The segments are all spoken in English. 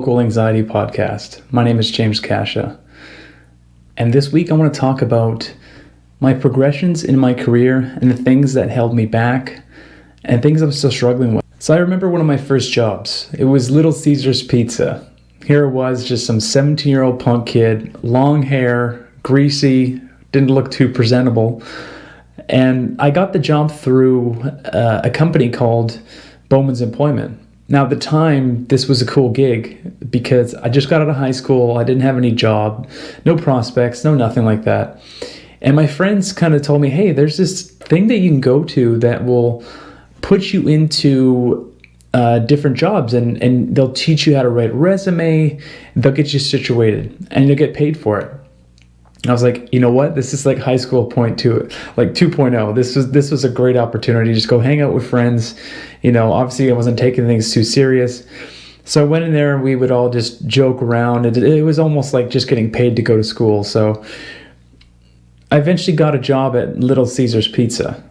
Local Anxiety Podcast. My name is James Kasha. And this week I want to talk about my progressions in my career and the things that held me back and things I'm still struggling with. So I remember one of my first jobs. It was Little Caesars Pizza. Here it was, just some 17-year-old punk kid, long hair, greasy, didn't look too presentable. And I got the job through a company called Bowman's Employment. Now, at the time, this was a cool gig because I just got out of high school. I didn't have any job, no prospects, no nothing like that. And my friends kind of told me, hey, there's this thing that you can go to that will put you into different jobs and they'll teach you how to write a resume. They'll get you situated and you'll get paid for it. I was like, you know what? This is like high school point two, like 2.0. This was a great opportunity. Just go hang out with friends. You know, obviously I wasn't taking things too serious. So I went in there and we would all just joke around. It was almost like just getting paid to go to school. So I eventually got a job at Little Caesars Pizza.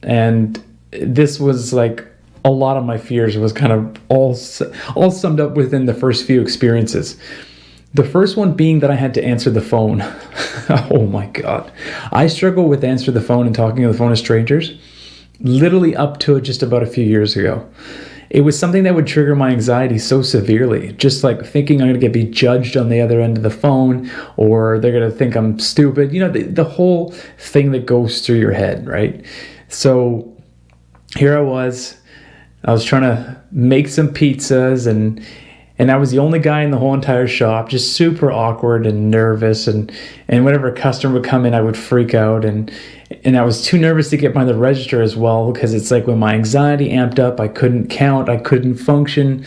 And this was like a lot of my fears was kind of all summed up within the first few experiences. The first one being that I had to answer the phone. Oh my God. I struggle with answering the phone and talking on the phone to strangers, literally up to just about a few years ago. It was something that would trigger my anxiety so severely, just like thinking I'm going to be judged on the other end of the phone, or they're going to think I'm stupid. You know, the whole thing that goes through your head, right? So here I was trying to make some pizzas and I was the only guy in the whole entire shop, just super awkward and nervous. And whenever a customer would come in, I would freak out. And I was too nervous to get by the register as well, because it's like when my anxiety amped up, I couldn't count, I couldn't function.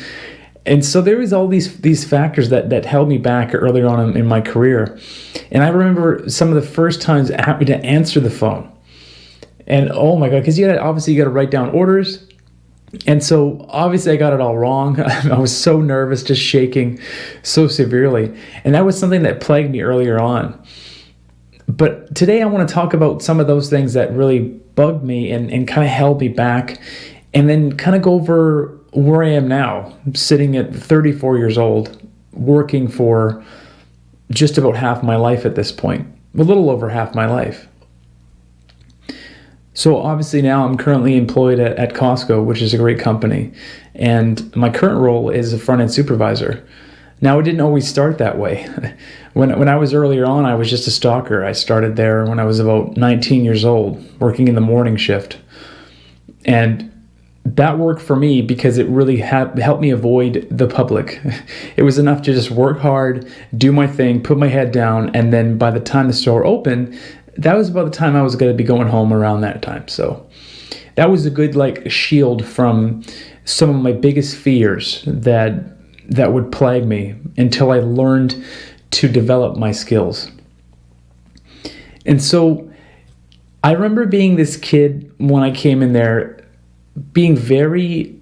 And so there was all these factors that held me back earlier on in my career. And I remember some of the first times having to answer the phone. And oh my God, because you got to write down orders. And so obviously I got it all wrong. I was so nervous, just shaking so severely. And that was something that plagued me earlier on. But today I want to talk about some of those things that really bugged me and kind of held me back. And then kind of go over where I am now, sitting at 34 years old, working for just about half my life at this point, a little over half my life. So obviously now I'm currently employed at Costco, which is a great company. And my current role is a front-end supervisor. Now, it didn't always start that way. When I was earlier on, I was just a stalker. I started there when I was about 19 years old, working in the morning shift. And that worked for me because it really helped me avoid the public. It was enough to just work hard, do my thing, put my head down, and then by the time the store opened, that was about the time I was going to be going home around that time. So that was a good shield from some of my biggest fears that would plague me until I learned to develop my skills. And so I remember being this kid when I came in there, being very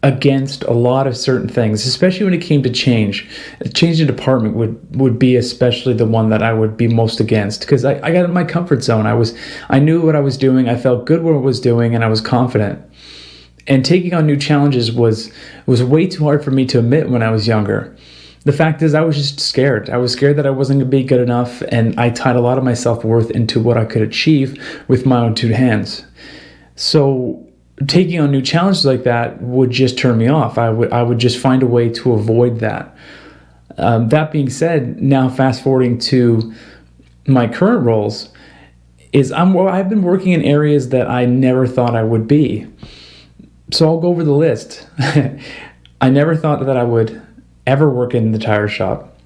against a lot of certain things, especially when it came to change. Changing department would be especially the one that I would be most against, because I got in my comfort zone. I knew what I was doing, I felt good what I was doing, and I was confident. And taking on new challenges was way too hard for me to admit when I was younger. The fact is, I was just scared. I was scared that I wasn't going to be good enough, and I tied a lot of my self-worth into what I could achieve with my own two hands. So taking on new challenges like that would just turn me off. I would just find a way to avoid that. That being said, now fast forwarding to my current roles, I've been working in areas that I never thought I would be. So I'll go over the list. I never thought that I would ever work in the tire shop.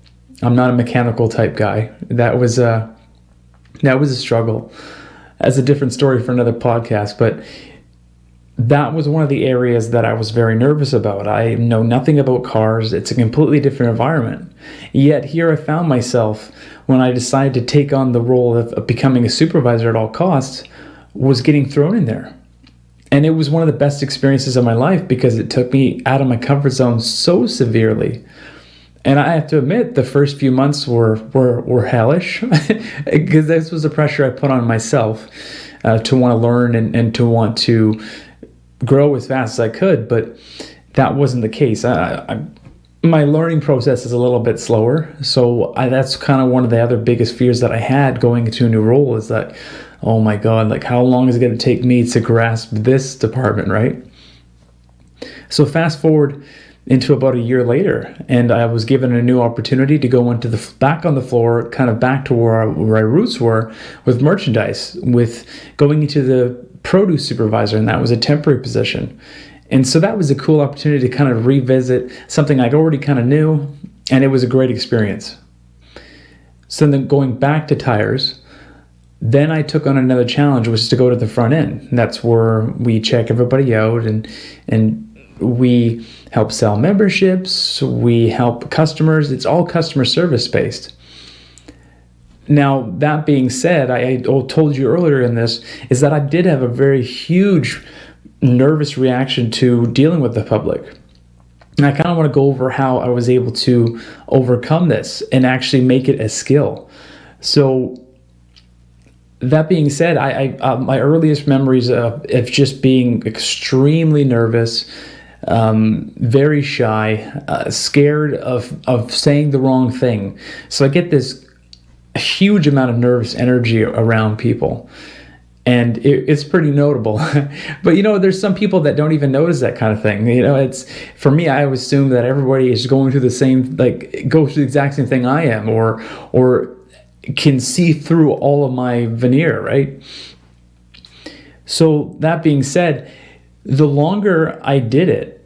I'm not a mechanical type guy. That was a struggle. That's a different story for another podcast, but that was one of the areas that I was very nervous about. I know nothing about cars. It's a completely different environment. Yet here I found myself, when I decided to take on the role of becoming a supervisor at all costs, was getting thrown in there. And it was one of the best experiences of my life because it took me out of my comfort zone so severely. And I have to admit, the first few months were hellish because this was the pressure I put on myself to want to learn and to want to grow as fast as I could. But that wasn't the case. My my learning process is a little bit slower. So that's kind of one of the other biggest fears that I had going into a new role, is that, oh my God, like how long is it going to take me to grasp this department, right? So fast forward into about a year later, and I was given a new opportunity to go into back on the floor, kind of back to where my roots were with merchandise, with going into the produce supervisor, and that was a temporary position. And so that was a cool opportunity to kind of revisit something I'd already kind of knew, and it was a great experience. So then going back to tires, then I took on another challenge, which was to go to the front end. And that's where we check everybody out, and we help sell memberships, we help customers. It's all customer service based. Now, that being said, I told you earlier in this, is that I did have a very huge nervous reaction to dealing with the public. And I kind of want to go over how I was able to overcome this and actually make it a skill. So that being said, my earliest memories of just being extremely nervous, very shy, scared of saying the wrong thing. So I get this huge amount of nervous energy around people. And it's pretty notable. But, there's some people that don't even notice that kind of thing. It's, for me, I always assume that everybody is going through go through the exact same thing I am, or can see through all of my veneer, right? So that being said, the longer I did it,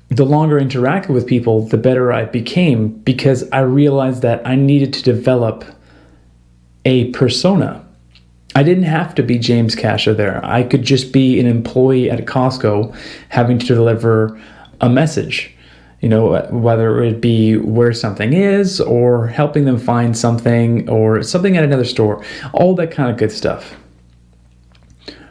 the longer I interacted with people, the better I became, because I realized that I needed to develop a persona. I didn't have to be James Casha there. I could just be an employee at Costco having to deliver a message, whether it be where something is, or helping them find something, or something at another store, all that kind of good stuff.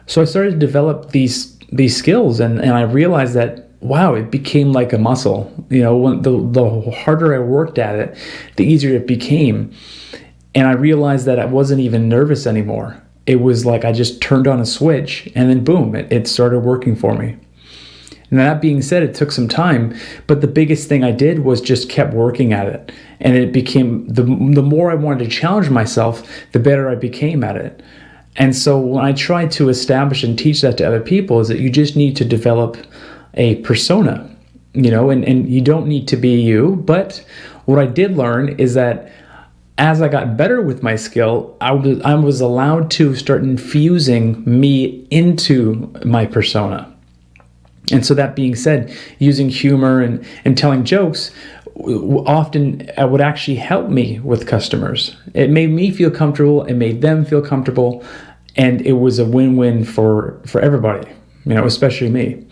So I started to develop these skills, and I realized that, wow, it became like a muscle. When the harder I worked at it, the easier it became. And I realized that I wasn't even nervous anymore. It was like I just turned on a switch, and then boom, it started working for me. And that being said, it took some time, but the biggest thing I did was just kept working at it. And it became, the more I wanted to challenge myself, the better I became at it. And so when I try to establish and teach that to other people, is that you just need to develop a persona, and you don't need to be you. But what I did learn is that as I got better with my skill, I was allowed to start infusing me into my persona. And so that being said, using humor and telling jokes often would actually help me with customers. It made me feel comfortable, it made them feel comfortable, and it was a win-win for everybody, especially me.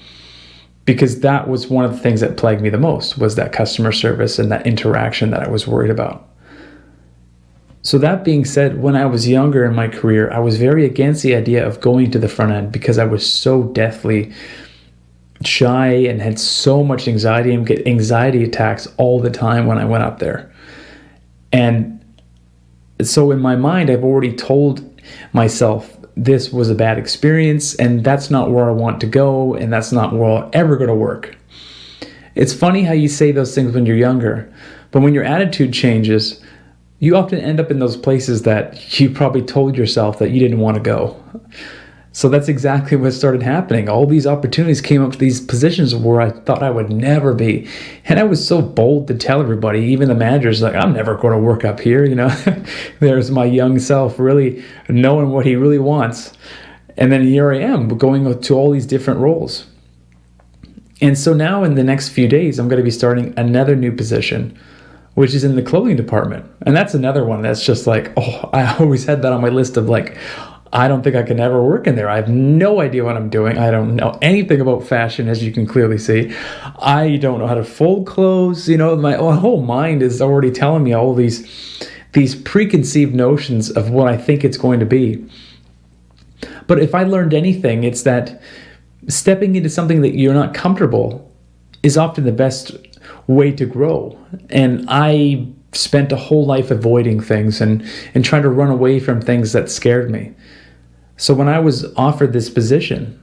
Because that was one of the things that plagued me the most, was that customer service and that interaction that I was worried about. So that being said, when I was younger in my career, I was very against the idea of going to the front end, because I was so deathly shy and had so much anxiety and get anxiety attacks all the time when I went up there. And so in my mind, I've already told myself this was a bad experience, and that's not where I want to go, and that's not where I'll ever go to work. It's funny how you say those things when you're younger, but when your attitude changes, you often end up in those places that you probably told yourself that you didn't want to go. So that's exactly what started happening. All these opportunities came up to these positions where I thought I would never be. And I was so bold to tell everybody, even the managers, like, I'm never going to work up here. There's my young self really knowing what he really wants. And then here I am going to all these different roles. And so now in the next few days, I'm going to be starting another new position, which is in the clothing department. And that's another one that's just like, I always had that on my list of like, I don't think I can ever work in there. I have no idea what I'm doing. I don't know anything about fashion, as you can clearly see. I don't know how to fold clothes. My whole mind is already telling me all these preconceived notions of what I think it's going to be. But if I learned anything, it's that stepping into something that you're not comfortable is often the best way to grow. And I spent a whole life avoiding things and trying to run away from things that scared me. So when I was offered this position,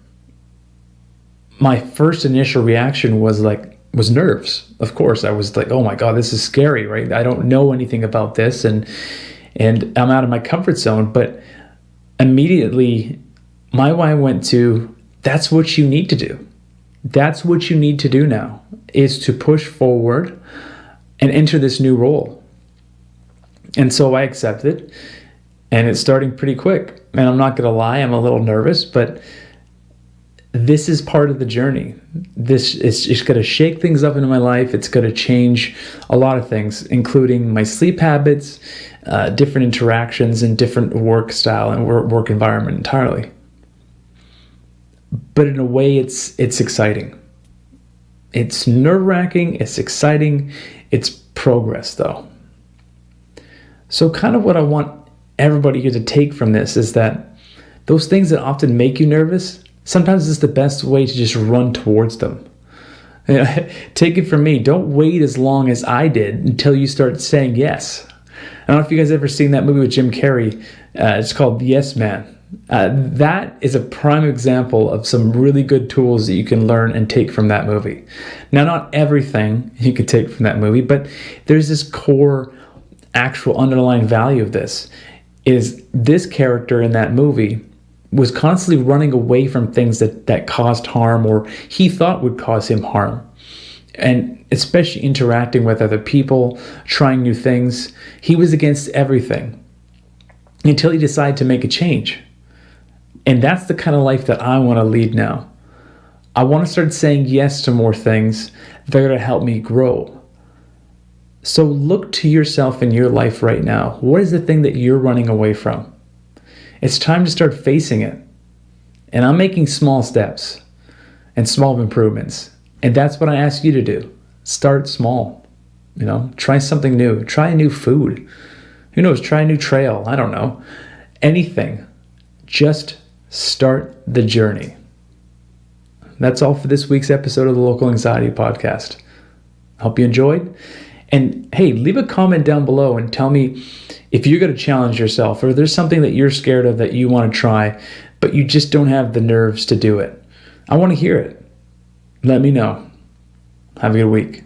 my first initial reaction was like was nerves. Of course, I was like, oh my God, this is scary, right? I don't know anything about this, and I'm out of my comfort zone. But immediately, my mind went to, that's what you need to do. That's what you need to do now, is to push forward and enter this new role. And so I accepted, and it's starting pretty quick. And I'm not going to lie, I'm a little nervous, but this is part of the journey. This is just going to shake things up into my life. It's going to change a lot of things, including my sleep habits, different interactions, and different work style and work environment entirely. But in a way, it's exciting. It's nerve-wracking, it's exciting, it's progress though. So kind of what I want everybody here to take from this is that those things that often make you nervous, sometimes it's the best way to just run towards them. Take it from me, don't wait as long as I did until you start saying yes. I don't know if you guys ever seen that movie with Jim Carrey. It's called Yes Man. That is a prime example of some really good tools that you can learn and take from that movie. Now, not everything you can take from that movie, but there's this core, actual underlying value of this, is this character in that movie was constantly running away from things that caused harm or he thought would cause him harm. And especially interacting with other people, trying new things. He was against everything until he decided to make a change. And that's the kind of life that I want to lead now. I want to start saying yes to more things that are going to help me grow. So look to yourself in your life right now. What is the thing that you're running away from? It's time to start facing it. And I'm making small steps and small improvements. And that's what I ask you to do. Start small. Try something new. Try a new food. Who knows? Try a new trail. I don't know. Anything. Just start the journey. That's all for this week's episode of the Local Anxiety Podcast. Hope you enjoyed. And hey, leave a comment down below and tell me if you're going to challenge yourself or there's something that you're scared of that you want to try, but you just don't have the nerves to do it. I want to hear it. Let me know. Have a good week.